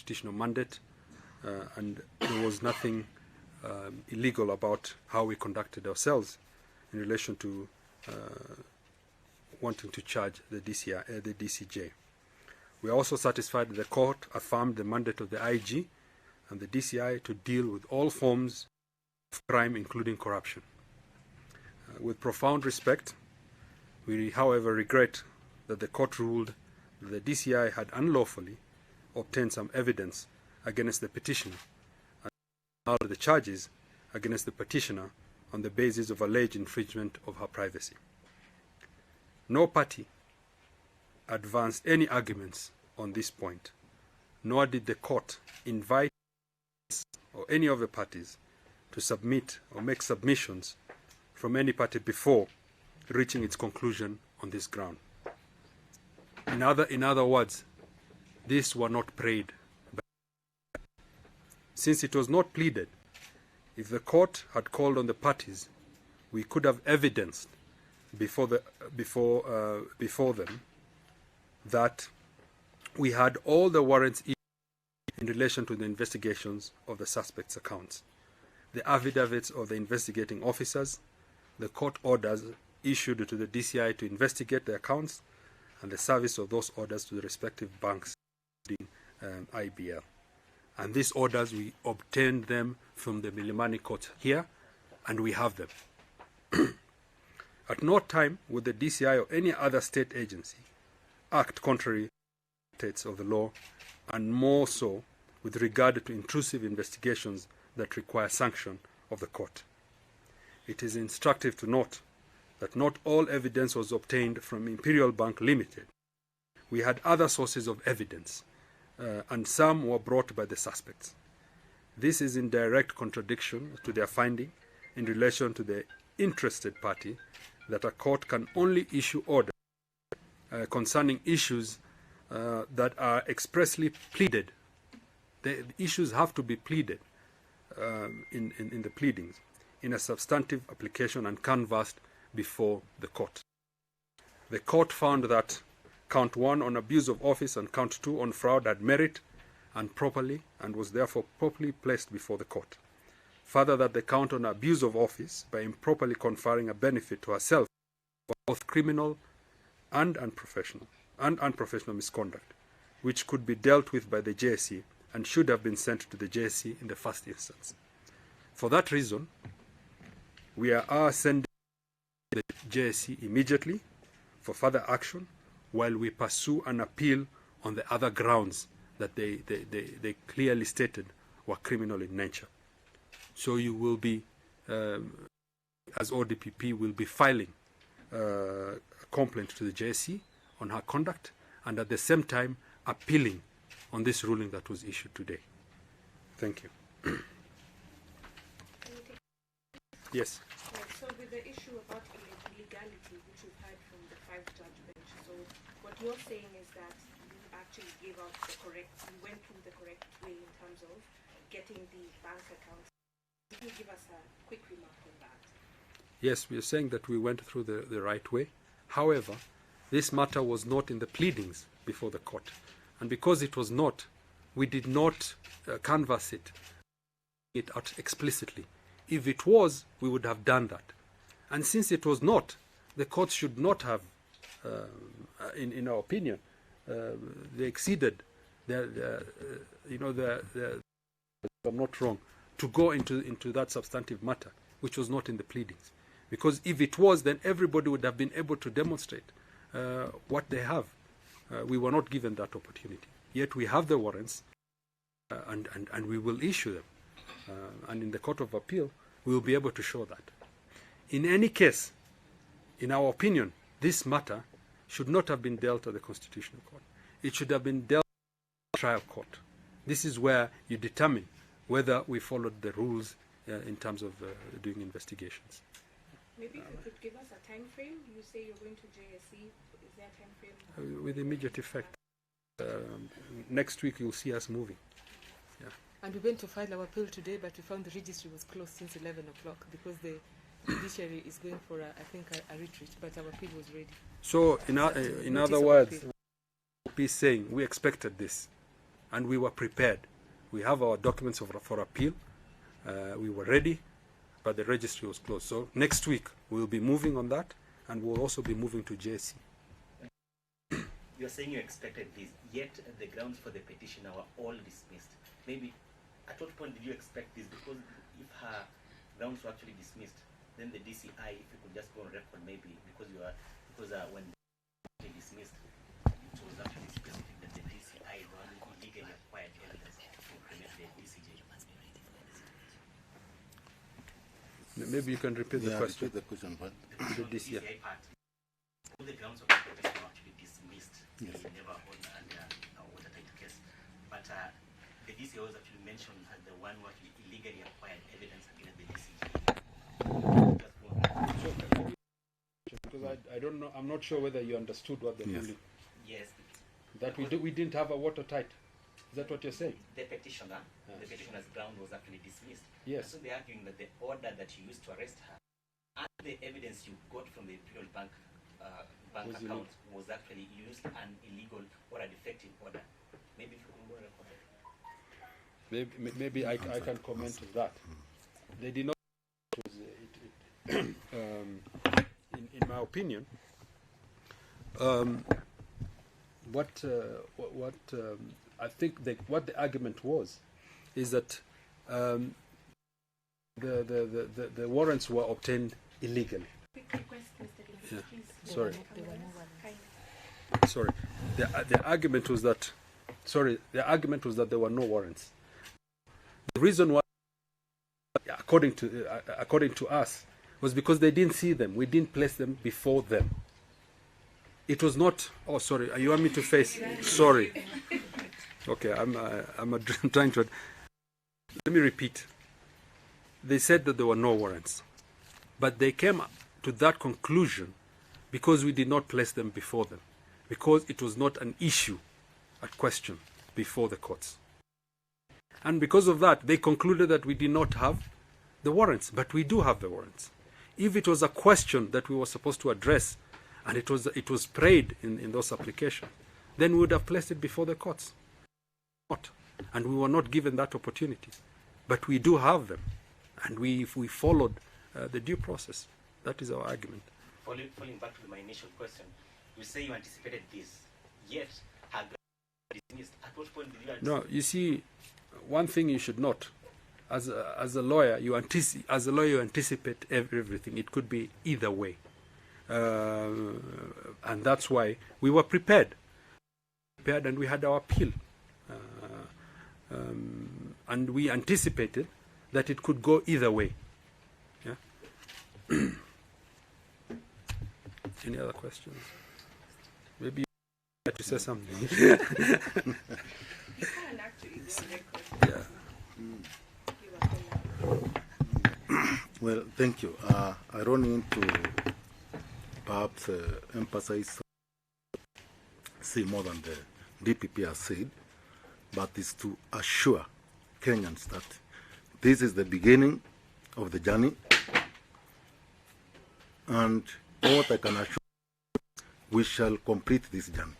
constitutional mandate, and there was nothing illegal about how we conducted ourselves in relation to wanting to charge the DCJ. We are also satisfied that the court affirmed the mandate of the IG and the DCI to deal with all forms of crime, including corruption. With profound respect, we, however, regret that the court ruled that the DCI had unlawfully obtained some evidence against the petitioner and filed the charges against the petitioner on the basis of alleged infringement of her privacy. No party advanced any arguments on this point, nor did the court invite or any of the parties to submit or make submissions from any party before reaching its conclusion on this ground. In other words, these were not prayed. Since it was not pleaded, if the court had called on the parties, we could have evidenced before them that we had all the warrants in relation to the investigations of the suspects' accounts, the affidavits of the investigating officers, the court orders issued to the DCI to investigate the accounts, and the service of those orders to the respective banks, including IBL. And these orders, we obtained them from the Milimani court here, and we have them. At no time would the DCI or any other state agency act contrary to the dictates of the law, and more so with regard to intrusive investigations that require sanction of the court. It is instructive to note that not all evidence was obtained from Imperial Bank Limited. We had other sources of evidence, and some were brought by the suspects. This is in direct contradiction to their finding in relation to the interested party that a court can only issue orders concerning issues that are expressly pleaded. The issues have to be pleaded in the pleadings, in a substantive application and canvassed before the court. The court found that count 1 on abuse of office and count 2 on fraud had merit and was therefore properly placed before the court. Further, that the count on abuse of office by improperly conferring a benefit to herself was both criminal and unprofessional misconduct, which could be dealt with by the JSC and should have been sent to the JSC in the first instance. For that reason, we are sending the JSC immediately for further action while we pursue an appeal on the other grounds that they clearly stated were criminal in nature. So you will be, as ODPP, will be filing a complaint to the JSC on her conduct, and at the same time appealing on this ruling that was issued today. Thank you. Yes. So with the issue about illegality, which we've heard from the 5-judge bench, so what you're saying is that you actually gave out the correct, you went through the correct way in terms of getting the bank accounts. Can you give us a quick remark on that? Yes, we are saying that we went through the right way. However, this matter was not in the pleadings before the court. And because it was not, we did not canvass it out explicitly. If it was, we would have done that. And since it was not, the court should not have, in our opinion, they exceeded if I'm not wrong, to go into that substantive matter, which was not in the pleadings. Because if it was, then everybody would have been able to demonstrate what they have. We were not given that opportunity. Yet we have the warrants, and we will issue them. And in the Court of Appeal, we will be able to show that. In any case, in our opinion, this matter should not have been dealt at the Constitutional Court. It should have been dealt at the trial court. This is where you determine whether we followed the rules in terms of doing investigations. Maybe if you could give us a time frame. You say you're going to JSC. Is there a time frame? With immediate effect. Next week you'll see us moving. Yeah. And we went to file our appeal today, but we found the registry was closed since 11 o'clock because the judiciary is going for, a retreat, but our appeal was ready. So, in other words, we're saying we expected this. and we were prepared. We have our documents for appeal. We were ready, but the registry was closed. So next week we'll be moving on that, and we'll also be moving to JSC. You're saying you expected this, yet the grounds for the petitioner were all dismissed. Maybe at what point did you expect this? Because if her grounds were actually dismissed, then the DCI, if you could just go on record, maybe because when they dismissed, it was actually specific that the DCI illegally acquired evidence to implement the DCJ. Maybe you can repeat the question. Repeat the question, but The DCI. part. All the grounds of the petition were actually dismissed. Yes. They never on under a watertight case. But the DCI was actually mentioned as the one who actually illegally acquired evidence against the DCJ. Because I don't know, I'm not sure whether you understood what the ruling. Yes. That we didn't have a watertight. Is that what you're saying? The petitioner's ground was actually dismissed. Yes. So they're arguing that the order that you used to arrest her and the evidence you got from the Imperial Bank Was account was actually used an illegal or a defective order. Maybe if you can go record it. Maybe I can comment on that. They did not. In my opinion, what I think what the argument was is that the warrants were obtained illegally. Quick request, Mr. Dingus, Yeah. please. Sorry. Kindly. Sorry, the argument was that. Sorry, the argument was that there were no warrants. The reason why, according to us, was because they didn't see them. We didn't place them before them. It was not. Oh, sorry. You want me to face? Sorry. Okay, I'm trying to. Let me repeat. They said that there were no warrants, but they came to that conclusion because we did not place them before them, because it was not an issue at question before the courts. And because of that, they concluded that we did not have the warrants, but we do have the warrants. If it was a question that we were supposed to address, and it was prayed in those applications, then we would have placed it before the courts. Not, and we were not given that opportunity. But we do have them, and we followed the due process. That is our argument. Falling back to my initial question, you say you anticipated this, yet her ground was dismissed. At what point did you anticipate? No, you see, one thing you should note, as a lawyer, you anticipate everything. It could be either way, and that's why we were prepared, and we had our appeal, and we anticipated that it could go either way. Yeah. Any other questions? Maybe you had to say something. You can actually go on record. Yeah. well, thank you. I don't need to perhaps emphasize, say more than the DPP has said, but is to assure Kenyans that this is the beginning of the journey, and what I can assure, we shall complete this journey.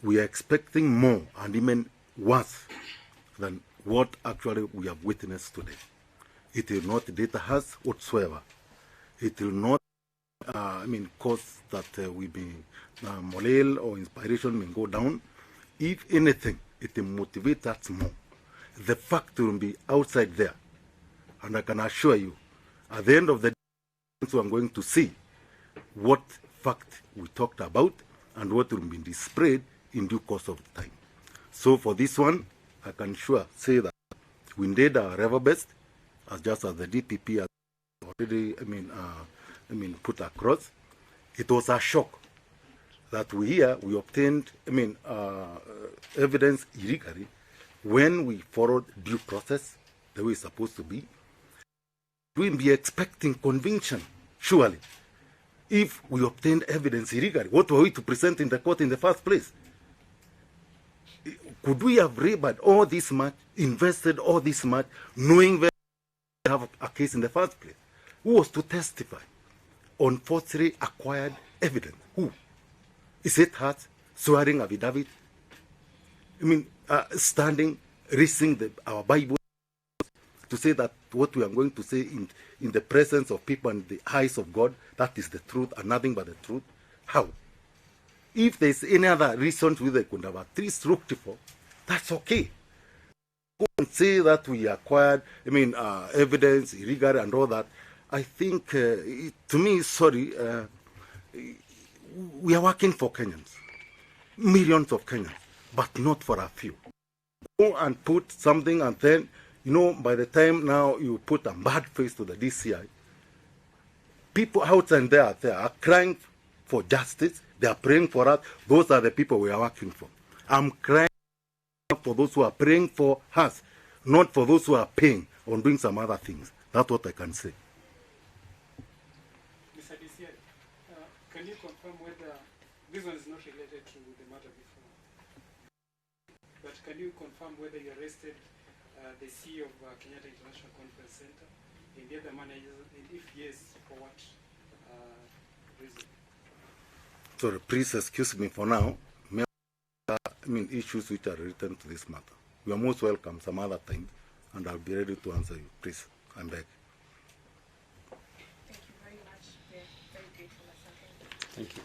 We are expecting more and even worse than what actually we have witnessed today. It will not deter us whatsoever. It will not, cause that we be morale or inspiration may go down. If anything, it will motivate us more. The fact will be outside there, and I can assure you, at the end of the day, we are going to see what fact we talked about and what will be displayed in due course of time. So for this one, I can sure say that we did our level best, as just as the DPP has already, put across. It was a shock that we obtained, evidence illegally when we followed due process the way it's supposed to be. We'll be expecting conviction, surely. If we obtained evidence illegally, what were we to present in the court in the first place? Could we have labored all this much, invested all this much, knowing that we have a case in the first place? Who was to testify on falsely acquired evidence? Who? Is it us swearing affidavit? standing, reading our Bible, to say that what we are going to say in the presence of people and the eyes of God, that is the truth and nothing but the truth? How? If there is any other reason to the Kundaba 3 stroke 4, that's okay. Go and say that we acquired, evidence, illegal and all that. I think, to me, sorry, we are working for Kenyans, millions of Kenyans, but not for a few. Go and put something, and then, by the time now you put a bad face to the DCI, people outside there are crying for justice. They are praying for us. Those are the people we are working for. I'm crying for those who are praying for us, not for those who are paying on doing some other things. That's what I can say. Mr. DCI, can you confirm whether this one is not related to the matter before? But can you confirm whether you arrested the CEO of Kenyatta International Conference Center and the other managers, and if yes, for what reason? Sorry, please excuse me for now. Issues which are related to this matter. You are most welcome some other time, and I'll be ready to answer you. Please, I'm back. Thank you very much. We're very grateful. Thank you.